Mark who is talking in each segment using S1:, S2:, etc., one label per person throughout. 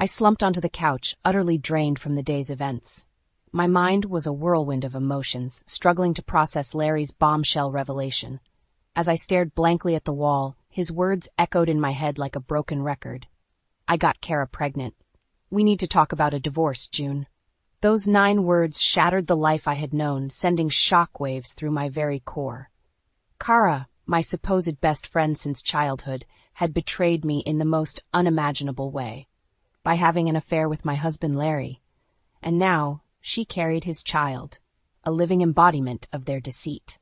S1: I slumped onto the couch, utterly drained from the day's events. My mind was a whirlwind of emotions, struggling to process Larry's bombshell revelation. As I stared blankly at the wall, his words echoed in my head like a broken record. I got Kara pregnant. We need to talk about a divorce, June. Those 9 words shattered the life I had known, sending shockwaves through my very core. Kara, my supposed best friend since childhood, had betrayed me in the most unimaginable way, by having an affair with my husband Larry. And now, she carried his child, a living embodiment of their deceit.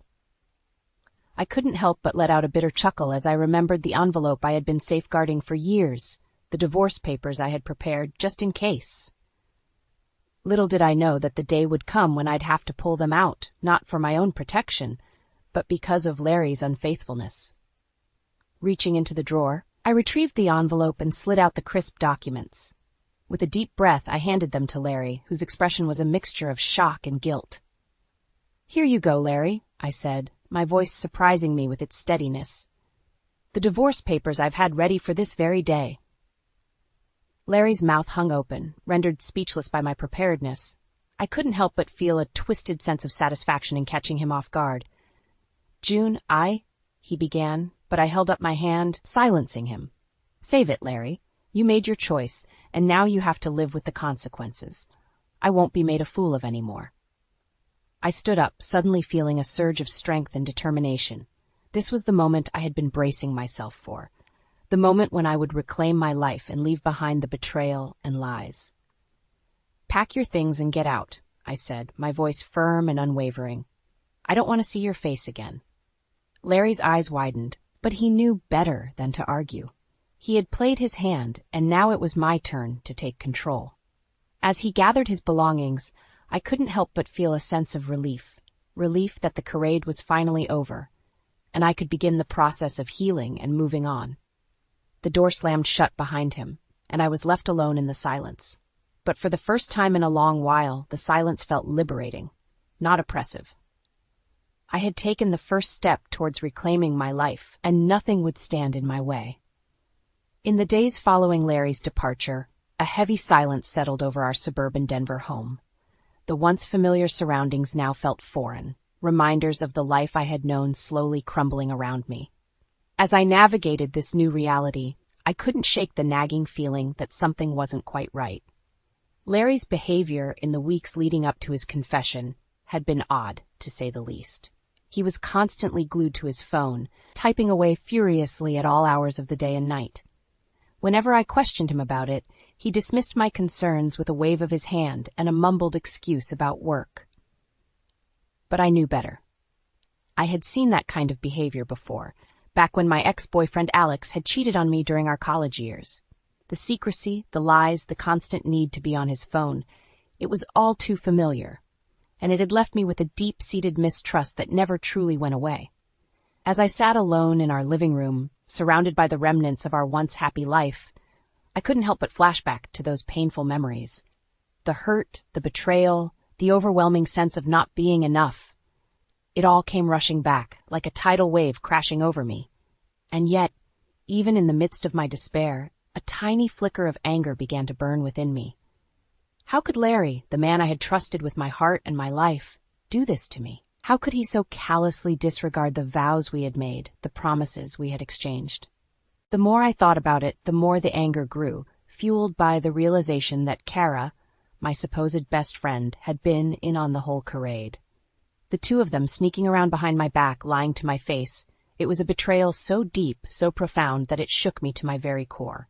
S1: I couldn't help but let out a bitter chuckle as I remembered the envelope I had been safeguarding for years, the divorce papers I had prepared just in case. Little did I know that the day would come when I'd have to pull them out, not for my own protection, but because of Larry's unfaithfulness. Reaching into the drawer, I retrieved the envelope and slid out the crisp documents. With a deep breath, I handed them to Larry, whose expression was a mixture of shock and guilt. "Here you go, Larry," I said, my voice surprising me with its steadiness. "The divorce papers I've had ready for this very day." Larry's mouth hung open, rendered speechless by my preparedness. I couldn't help but feel a twisted sense of satisfaction in catching him off guard. "June, he began, but I held up my hand, silencing him. "Save it, Larry. You made your choice, and now you have to live with the consequences. I won't be made a fool of anymore." I stood up, suddenly feeling a surge of strength and determination. This was the moment I had been bracing myself for. The moment when I would reclaim my life and leave behind the betrayal and lies. "Pack your things and get out," I said, my voice firm and unwavering. "I don't want to see your face again." Larry's eyes widened, but he knew better than to argue. He had played his hand, and now it was my turn to take control. As he gathered his belongings, I couldn't help but feel a sense of relief that the charade was finally over, and I could begin the process of healing and moving on. The door slammed shut behind him, and I was left alone in the silence. But for the first time in a long while, the silence felt liberating, not oppressive. I had taken the first step towards reclaiming my life, and nothing would stand in my way. In the days following Larry's departure, a heavy silence settled over our suburban Denver home. The once familiar surroundings now felt foreign, reminders of the life I had known slowly crumbling around me. As I navigated this new reality, I couldn't shake the nagging feeling that something wasn't quite right. Larry's behavior in the weeks leading up to his confession had been odd, to say the least. He was constantly glued to his phone, typing away furiously at all hours of the day and night. Whenever I questioned him about it, he dismissed my concerns with a wave of his hand and a mumbled excuse about work. But I knew better. I had seen that kind of behavior before, back when my ex-boyfriend Alex had cheated on me during our college years. The secrecy, the lies, the constant need to be on his phone, it was all too familiar, and it had left me with a deep-seated mistrust that never truly went away. As I sat alone in our living room, surrounded by the remnants of our once happy life, I couldn't help but flash back to those painful memories. The hurt, the betrayal, the overwhelming sense of not being enough. It all came rushing back, like a tidal wave crashing over me. And yet, even in the midst of my despair, a tiny flicker of anger began to burn within me. How could Larry, the man I had trusted with my heart and my life, do this to me? How could he so callously disregard the vows we had made, the promises we had exchanged? The more I thought about it, the more the anger grew, fueled by the realization that Kara, my supposed best friend, had been in on the whole charade. The two of them sneaking around behind my back, lying to my face. It was a betrayal so deep, so profound, that it shook me to my very core.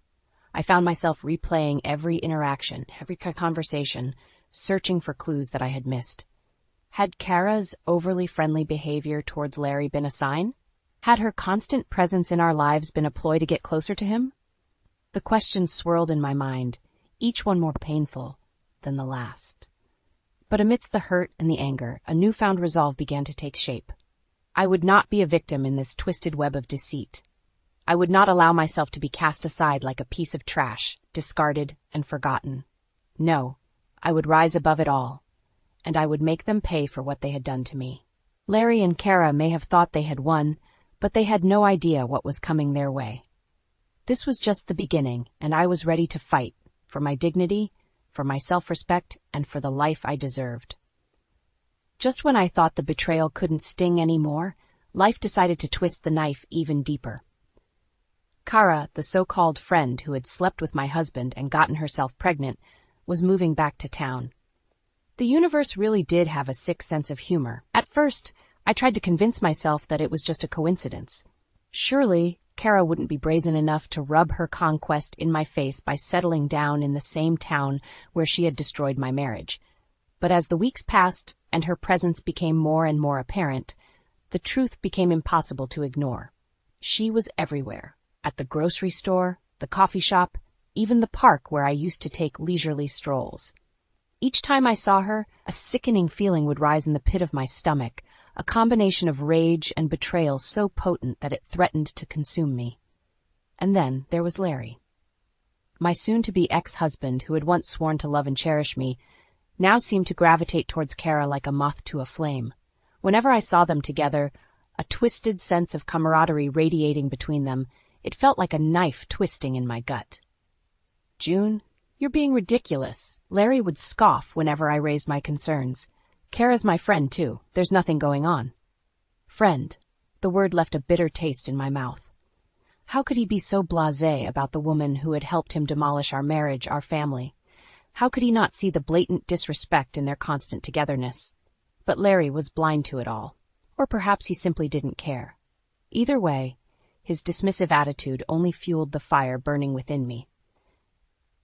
S1: I found myself replaying every interaction, every conversation, searching for clues that I had missed. Had Kara's overly friendly behavior towards Larry been a sign? Had her constant presence in our lives been a ploy to get closer to him? The questions swirled in my mind, each one more painful than the last. But amidst the hurt and the anger, a newfound resolve began to take shape. I would not be a victim in this twisted web of deceit. I would not allow myself to be cast aside like a piece of trash, discarded and forgotten. No, I would rise above it all, and I would make them pay for what they had done to me. Larry and Kara may have thought they had won, but they had no idea what was coming their way. This was just the beginning, and I was ready to fight, for my dignity, for my self-respect, and for the life I deserved. Just when I thought the betrayal couldn't sting anymore, life decided to twist the knife even deeper. Kara, the so-called friend who had slept with my husband and gotten herself pregnant, was moving back to town. The universe really did have a sick sense of humor. At first, I tried to convince myself that it was just a coincidence. Surely, Kara wouldn't be brazen enough to rub her conquest in my face by settling down in the same town where she had destroyed my marriage. But as the weeks passed and her presence became more and more apparent, the truth became impossible to ignore. She was everywhere. At the grocery store, the coffee shop, even the park where I used to take leisurely strolls. Each time I saw her, a sickening feeling would rise in the pit of my stomach, a combination of rage and betrayal so potent that it threatened to consume me. And then there was Larry. My soon-to-be ex-husband, who had once sworn to love and cherish me, now seemed to gravitate towards Kara like a moth to a flame. Whenever I saw them together, a twisted sense of camaraderie radiating between them, it felt like a knife twisting in my gut. "June, you're being ridiculous." Larry would scoff whenever I raised my concerns. "Kara's my friend, too. There's nothing going on." Friend. The word left a bitter taste in my mouth. How could he be so blasé about the woman who had helped him demolish our marriage, our family? How could he not see the blatant disrespect in their constant togetherness? But Larry was blind to it all. Or perhaps he simply didn't care. Either way, his dismissive attitude only fueled the fire burning within me.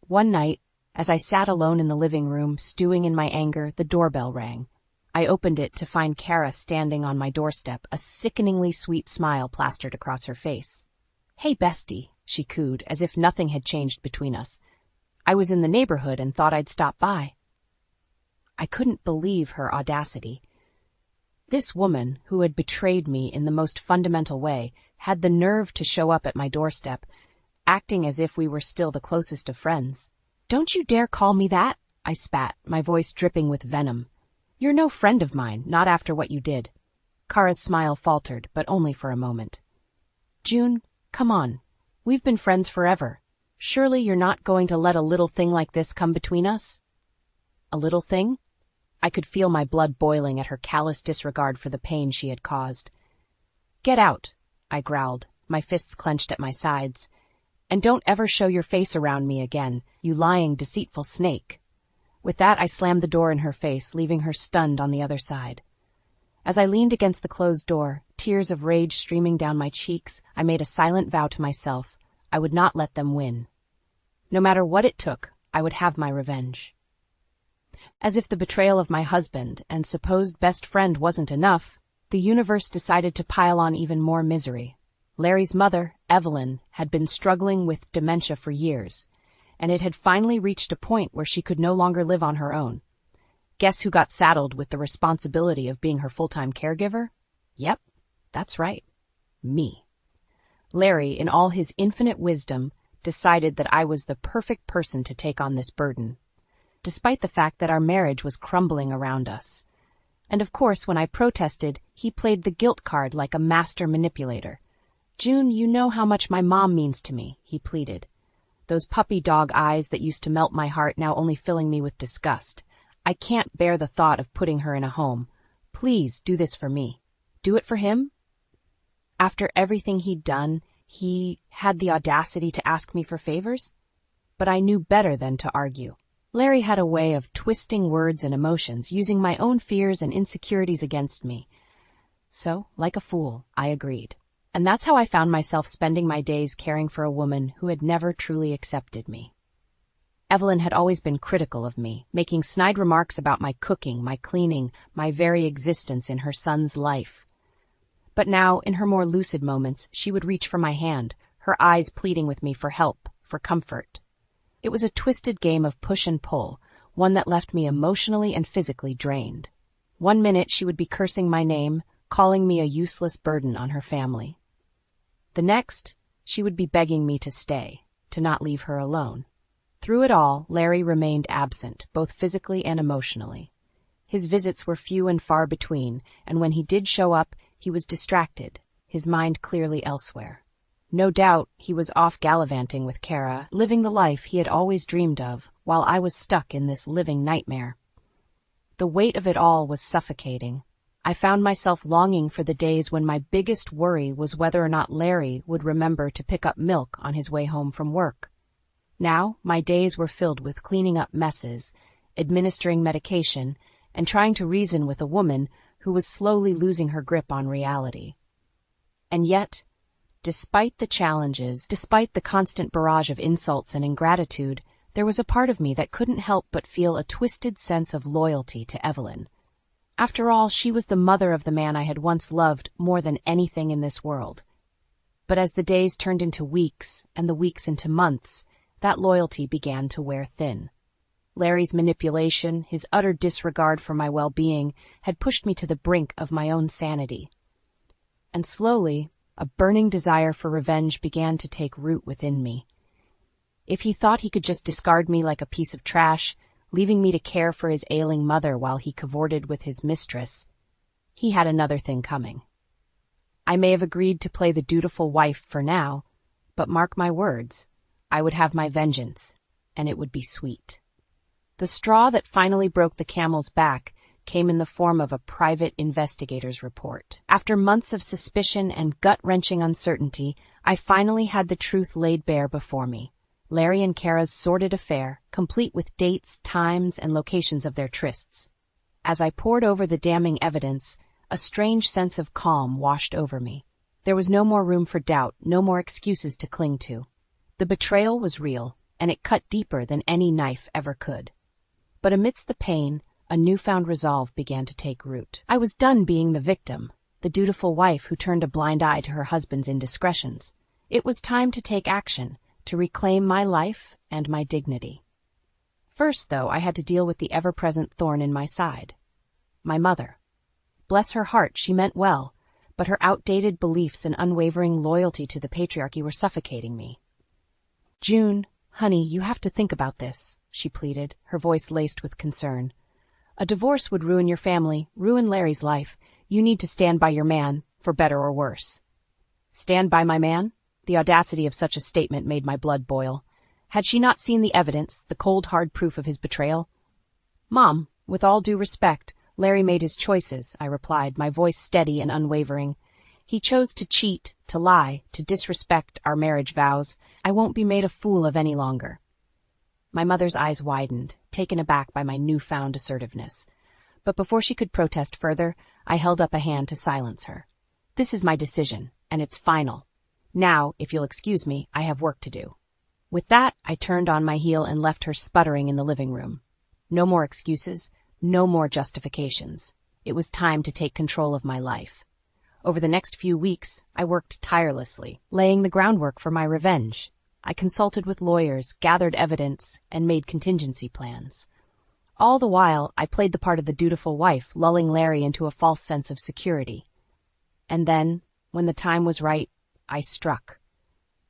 S1: One night, as I sat alone in the living room, stewing in my anger, the doorbell rang. I opened it to find Kara standing on my doorstep, a sickeningly sweet smile plastered across her face. "Hey, bestie," she cooed, as if nothing had changed between us. "I was in the neighborhood and thought I'd stop by." I couldn't believe her audacity. This woman, who had betrayed me in the most fundamental way, had the nerve to show up at my doorstep, acting as if we were still the closest of friends. "Don't you dare call me that," I spat, my voice dripping with venom. "You're no friend of mine, not after what you did." Kara's smile faltered, but only for a moment. "June, come on. We've been friends forever. Surely you're not going to let a little thing like this come between us?" A little thing? I could feel my blood boiling at her callous disregard for the pain she had caused. "Get out," I growled, my fists clenched at my sides. "And don't ever show your face around me again, you lying, deceitful snake." With that, I slammed the door in her face, leaving her stunned on the other side. As I leaned against the closed door, tears of rage streaming down my cheeks, I made a silent vow to myself. I would not let them win. No matter what it took, I would have my revenge. As if the betrayal of my husband and supposed best friend wasn't enough, the universe decided to pile on even more misery. Larry's mother, Evelyn, had been struggling with dementia for years, and it had finally reached a point where she could no longer live on her own. Guess who got saddled with the responsibility of being her full-time caregiver? Yep, that's right. Me. Larry, in all his infinite wisdom, decided that I was the perfect person to take on this burden, despite the fact that our marriage was crumbling around us. And of course, when I protested, he played the guilt card like a master manipulator. "June, you know how much my mom means to me," he pleaded. Those puppy dog eyes that used to melt my heart now only filling me with disgust. "I can't bear the thought of putting her in a home. Please do this for me." Do it for him? After everything he'd done, he had the audacity to ask me for favors? But I knew better than to argue. Larry had a way of twisting words and emotions, using my own fears and insecurities against me. So, like a fool, I agreed. And that's how I found myself spending my days caring for a woman who had never truly accepted me. Evelyn had always been critical of me, making snide remarks about my cooking, my cleaning, my very existence in her son's life. But now, in her more lucid moments, she would reach for my hand, her eyes pleading with me for help, for comfort. It was a twisted game of push and pull, one that left me emotionally and physically drained. One minute she would be cursing my name, calling me a useless burden on her family. The next, she would be begging me to stay, to not leave her alone. Through it all, Larry remained absent, both physically and emotionally. His visits were few and far between, and when he did show up, he was distracted, his mind clearly elsewhere. No doubt he was off gallivanting with Kara, living the life he had always dreamed of, while I was stuck in this living nightmare. The weight of it all was suffocating. I found myself longing for the days when my biggest worry was whether or not Larry would remember to pick up milk on his way home from work. Now, my days were filled with cleaning up messes, administering medication, and trying to reason with a woman who was slowly losing her grip on reality. And yet, despite the challenges, despite the constant barrage of insults and ingratitude, there was a part of me that couldn't help but feel a twisted sense of loyalty to Evelyn. After all, she was the mother of the man I had once loved more than anything in this world. But as the days turned into weeks, and the weeks into months, that loyalty began to wear thin. Larry's manipulation, his utter disregard for my well-being, had pushed me to the brink of my own sanity. And slowly, a burning desire for revenge began to take root within me. If he thought he could just discard me like a piece of trash, leaving me to care for his ailing mother while he cavorted with his mistress, he had another thing coming. I may have agreed to play the dutiful wife for now, but mark my words, I would have my vengeance, and it would be sweet. The straw that finally broke the camel's back came in the form of a private investigator's report. After months of suspicion and gut-wrenching uncertainty, I finally had the truth laid bare before me. Larry and Kara's sordid affair, complete with dates, times, and locations of their trysts. As I pored over the damning evidence, a strange sense of calm washed over me. There was no more room for doubt, no more excuses to cling to. The betrayal was real, and it cut deeper than any knife ever could. But amidst the pain, a newfound resolve began to take root. I was done being the victim, the dutiful wife who turned a blind eye to her husband's indiscretions. It was time to take action, to reclaim my life and my dignity. First, though, I had to deal with the ever-present thorn in my side. My mother. Bless her heart, she meant well, but her outdated beliefs and unwavering loyalty to the patriarchy were suffocating me. "June, honey, you have to think about this," she pleaded, her voice laced with concern. "A divorce would ruin your family, ruin Larry's life. You need to stand by your man, for better or worse." Stand by my man? The audacity of such a statement made my blood boil. Had she not seen the evidence, the cold, hard proof of his betrayal? "Mom, with all due respect, Larry made his choices," I replied, my voice steady and unwavering. "He chose to cheat, to lie, to disrespect our marriage vows. I won't be made a fool of any longer." My mother's eyes widened, taken aback by my newfound assertiveness. But before she could protest further, I held up a hand to silence her. "This is my decision, and it's final. Now, if you'll excuse me, I have work to do." With that, I turned on my heel and left her sputtering in the living room. No more excuses, no more justifications. It was time to take control of my life. Over the next few weeks, I worked tirelessly, laying the groundwork for my revenge. I consulted with lawyers, gathered evidence, and made contingency plans. All the while, I played the part of the dutiful wife, lulling Larry into a false sense of security. And then, when the time was right, I struck.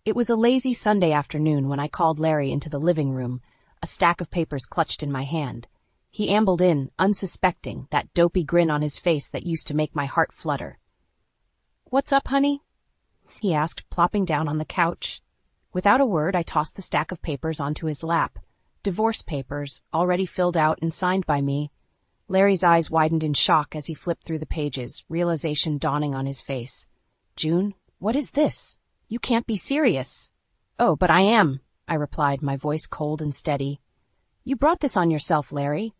S1: It was a lazy Sunday afternoon when I called Larry into the living room, a stack of papers clutched in my hand. He ambled in, unsuspecting, that dopey grin on his face that used to make my heart flutter. "What's up, honey?" he asked, plopping down on the couch. Without a word, I tossed the stack of papers onto his lap. Divorce papers, already filled out and signed by me. Larry's eyes widened in shock as he flipped through the pages, realization dawning on his face. "June, what is this? You can't be serious." "Oh, but I am," I replied, my voice cold and steady. "You brought this on yourself, Larry.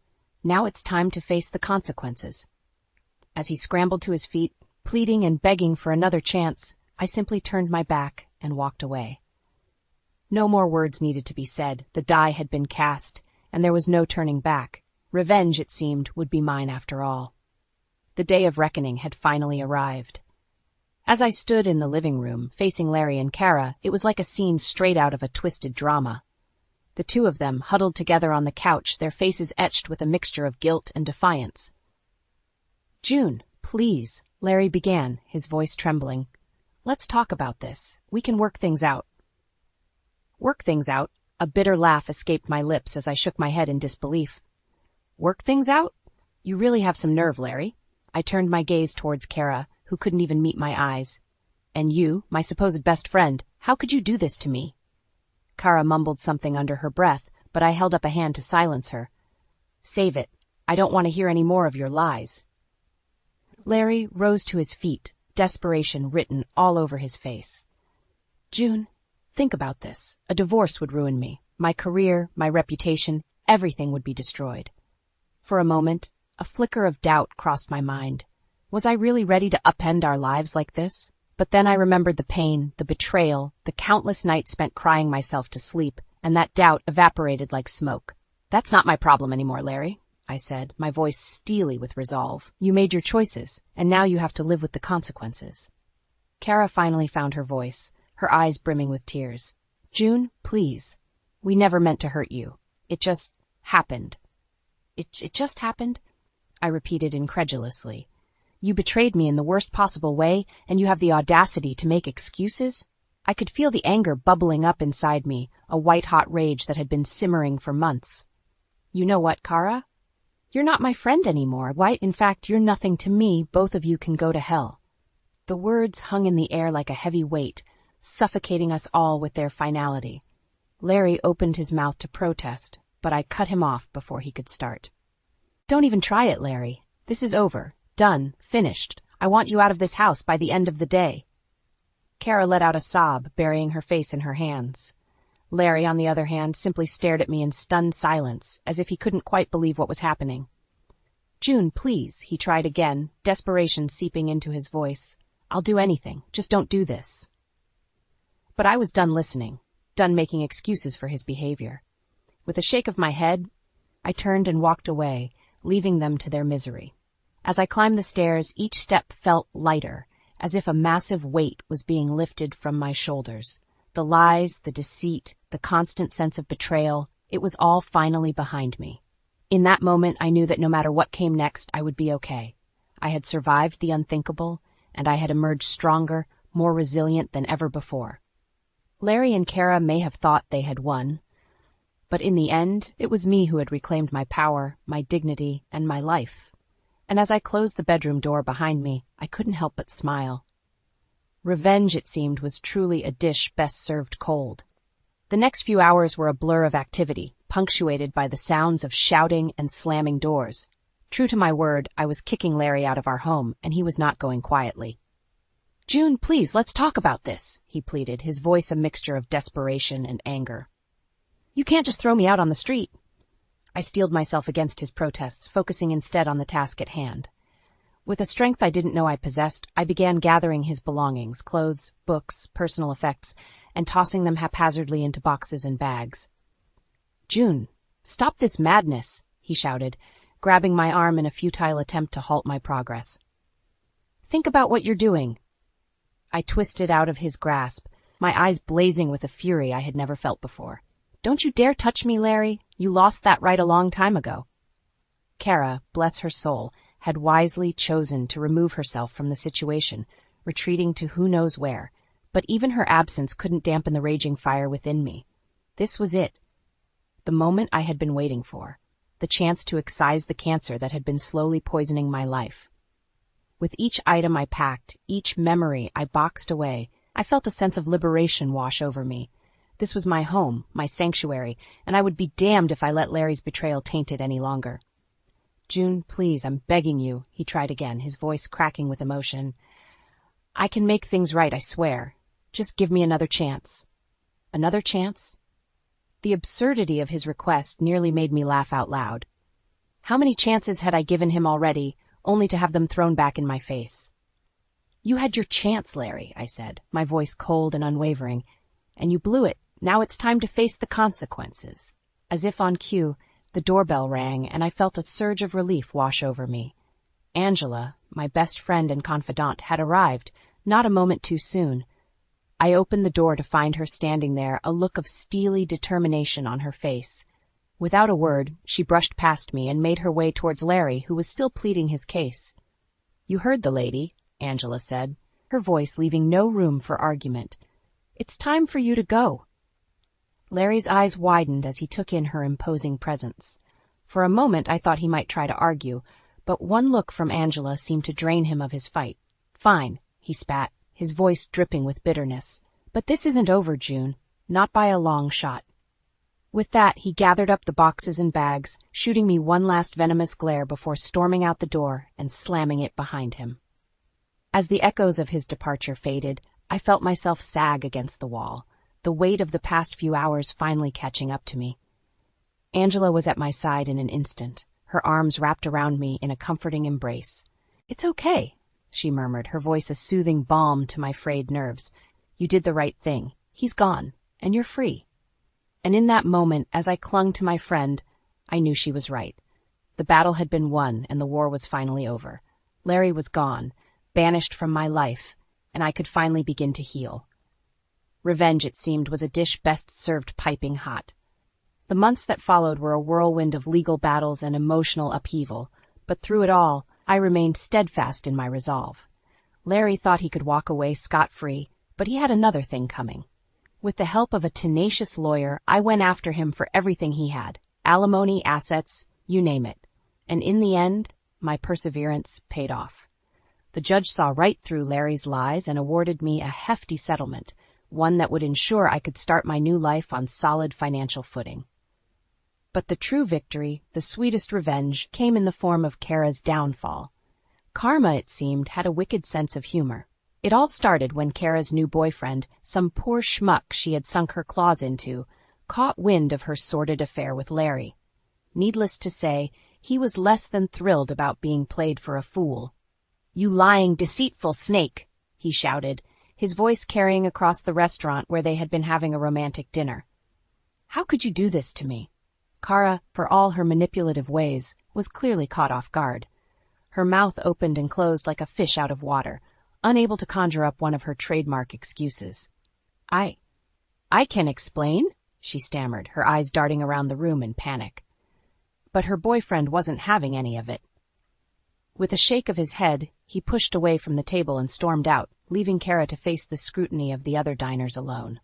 S1: Now it's time to face the consequences." As he scrambled to his feet, pleading and begging for another chance, I simply turned my back and walked away. No more words needed to be said. The die had been cast, and there was no turning back. Revenge, it seemed, would be mine after all. The day of reckoning had finally arrived. As I stood in the living room, facing Larry and Kara, it was like a scene straight out of a twisted drama. The two of them, huddled together on the couch, their faces etched with a mixture of guilt and defiance. "June, please," Larry began, his voice trembling. "Let's talk about this. We can work things out." "Work things out?" A bitter laugh escaped my lips as I shook my head in disbelief. "Work things out? You really have some nerve, Larry." I turned my gaze towards Kara, who couldn't even meet my eyes. "And you, my supposed best friend, How could you do this to me? Kara mumbled something under her breath, but I held up a hand to silence her. Save it. I don't want to hear any more of your lies. Larry rose to his feet, desperation written all over his face. June, think about this. A divorce would ruin me. My career, my reputation, everything would be destroyed. For a moment, a flicker of doubt crossed my mind. Was I really ready to upend our lives like this? But then I remembered the pain, the betrayal, the countless nights spent crying myself to sleep, and that doubt evaporated like smoke. That's not my problem anymore, Larry, I said, my voice steely with resolve. You made your choices, and now you have to live with the consequences. Kara finally found her voice, her eyes brimming with tears. June, please. We never meant to hurt you. It just happened. It just happened? I repeated incredulously. You betrayed me in the worst possible way, and you have the audacity to make excuses? I could feel the anger bubbling up inside me, a white-hot rage that had been simmering for months. You know what, Kara? You're not my friend anymore. Why, in fact, you're nothing to me. Both of you can go to hell. The words hung in the air like a heavy weight, suffocating us all with their finality. Larry opened his mouth to protest, but I cut him off before he could start. Don't even try it, Larry. This is over. Done. Finished. I want you out of this house by the end of the day. Kara let out a sob, burying her face in her hands. Larry, on the other hand, simply stared at me in stunned silence, as if he couldn't quite believe what was happening. June, please, he tried again, desperation seeping into his voice. I'll do anything. Just don't do this. But I was done listening, done making excuses for his behavior. With a shake of my head, I turned and walked away, leaving them to their misery. As I climbed the stairs, each step felt lighter, as if a massive weight was being lifted from my shoulders. The lies, the deceit, the constant sense of betrayal, it was all finally behind me. In that moment, I knew that no matter what came next, I would be okay. I had survived the unthinkable, and I had emerged stronger, more resilient than ever before. Larry and Kara may have thought they had won, but in the end, it was me who had reclaimed my power, my dignity, and my life. And as I closed the bedroom door behind me, I couldn't help but smile. Revenge, it seemed, was truly a dish best served cold. The next few hours were a blur of activity, punctuated by the sounds of shouting and slamming doors. True to my word, I was kicking Larry out of our home, and he was not going quietly. June, please, let's talk about this, he pleaded, his voice a mixture of desperation and anger. You can't just throw me out on the street. I steeled myself against his protests, focusing instead on the task at hand. With a strength I didn't know I possessed, I began gathering his belongings, clothes, books, personal effects, and tossing them haphazardly into boxes and bags. June, stop this madness, he shouted, grabbing my arm in a futile attempt to halt my progress. Think about what you're doing. I twisted out of his grasp, my eyes blazing with a fury I had never felt before. Don't you dare touch me, Larry. You lost that right a long time ago. Kara, bless her soul, had wisely chosen to remove herself from the situation, retreating to who knows where, but even her absence couldn't dampen the raging fire within me. This was it. The moment I had been waiting for. The chance to excise the cancer that had been slowly poisoning my life. With each item I packed, each memory I boxed away, I felt a sense of liberation wash over me. This was my home, my sanctuary, and I would be damned if I let Larry's betrayal taint it any longer. June, please, I'm begging you, he tried again, his voice cracking with emotion. I can make things right, I swear. Just give me another chance. Another chance? The absurdity of his request nearly made me laugh out loud. How many chances had I given him already, only to have them thrown back in my face? You had your chance, Larry, I said, my voice cold and unwavering, and you blew it. Now it's time to face the consequences. As if on cue, the doorbell rang, and I felt a surge of relief wash over me. Angela, my best friend and confidant, had arrived, not a moment too soon. I opened the door to find her standing there, a look of steely determination on her face. Without a word, she brushed past me and made her way towards Larry, who was still pleading his case. You heard the lady, Angela said, her voice leaving no room for argument. It's time for you to go. Larry's eyes widened as he took in her imposing presence. For a moment I thought he might try to argue, but one look from Angela seemed to drain him of his fight. Fine, he spat, his voice dripping with bitterness. But this isn't over, June. Not by a long shot. With that, he gathered up the boxes and bags, shooting me one last venomous glare before storming out the door and slamming it behind him. As the echoes of his departure faded, I felt myself sag against the wall, the weight of the past few hours finally catching up to me. Angela was at my side in an instant, her arms wrapped around me in a comforting embrace. "It's okay," she murmured, her voice a soothing balm to my frayed nerves. "You did the right thing. He's gone, and you're free." And in that moment, as I clung to my friend, I knew she was right. The battle had been won, and the war was finally over. Larry was gone, banished from my life, and I could finally begin to heal. Revenge, it seemed, was a dish best served piping hot. The months that followed were a whirlwind of legal battles and emotional upheaval, but through it all, I remained steadfast in my resolve. Larry thought he could walk away scot-free, but he had another thing coming. With the help of a tenacious lawyer, I went after him for everything he had, alimony, assets, you name it. And in the end, my perseverance paid off. The judge saw right through Larry's lies and awarded me a hefty settlement, one that would ensure I could start my new life on solid financial footing. But the true victory, the sweetest revenge, came in the form of Kara's downfall. Karma, it seemed, had a wicked sense of humor. It all started when Kara's new boyfriend, some poor schmuck she had sunk her claws into, caught wind of her sordid affair with Larry. Needless to say, he was less than thrilled about being played for a fool. "You lying, deceitful snake," he shouted, his voice carrying across the restaurant where they had been having a romantic dinner. "How could you do this to me?" Kara, for all her manipulative ways, was clearly caught off guard. Her mouth opened and closed like a fish out of water, unable to conjure up one of her trademark excuses. I can explain," she stammered, her eyes darting around the room in panic. But her boyfriend wasn't having any of it. With a shake of his head, he pushed away from the table and stormed out, leaving Kara to face the scrutiny of the other diners alone.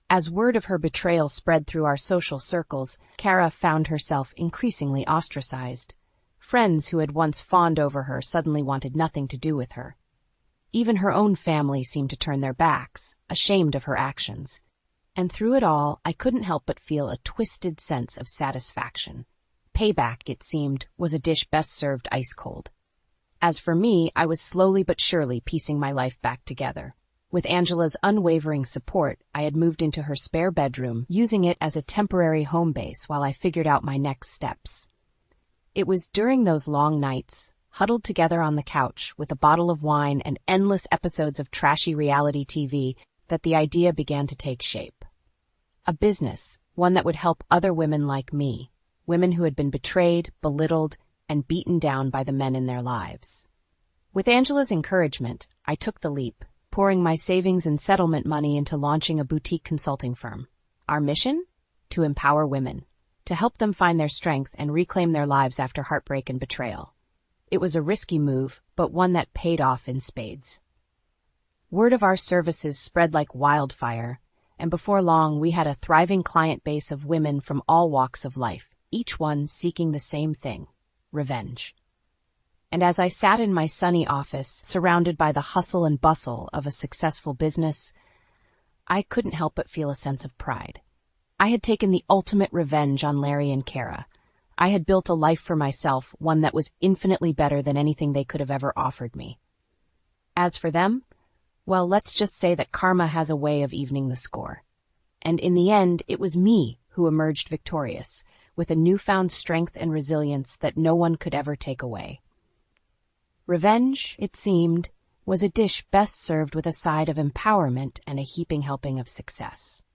S1: As word of her betrayal spread through our social circles, Kara found herself increasingly ostracized. Friends who had once fawned over her suddenly wanted nothing to do with her. Even her own family seemed to turn their backs, ashamed of her actions. And through it all, I couldn't help but feel a twisted sense of satisfaction. Payback, it seemed, was a dish best served ice cold. As for me, I was slowly but surely piecing my life back together. With Angela's unwavering support, I had moved into her spare bedroom, using it as a temporary home base while I figured out my next steps. It was during those long nights, huddled together on the couch with a bottle of wine and endless episodes of trashy reality TV, that the idea began to take shape. A business, one that would help other women like me, women who had been betrayed, belittled, and beaten down by the men in their lives. With Angela's encouragement, I took the leap, pouring my savings and settlement money into launching a boutique consulting firm. Our mission? To empower women, to help them find their strength and reclaim their lives after heartbreak and betrayal. It was a risky move, but one that paid off in spades. Word of our services spread like wildfire, and before long we had a thriving client base of women from all walks of life, each one seeking the same thing: revenge. And as I sat in my sunny office, surrounded by the hustle and bustle of a successful business, I couldn't help but feel a sense of pride. I had taken the ultimate revenge on Larry and Kara. I had built a life for myself, one that was infinitely better than anything they could have ever offered me. As for them, well, let's just say that karma has a way of evening the score. And in the end, it was me who emerged victorious, with a newfound strength and resilience that no one could ever take away. Revenge, it seemed, was a dish best served with a side of empowerment and a heaping helping of success.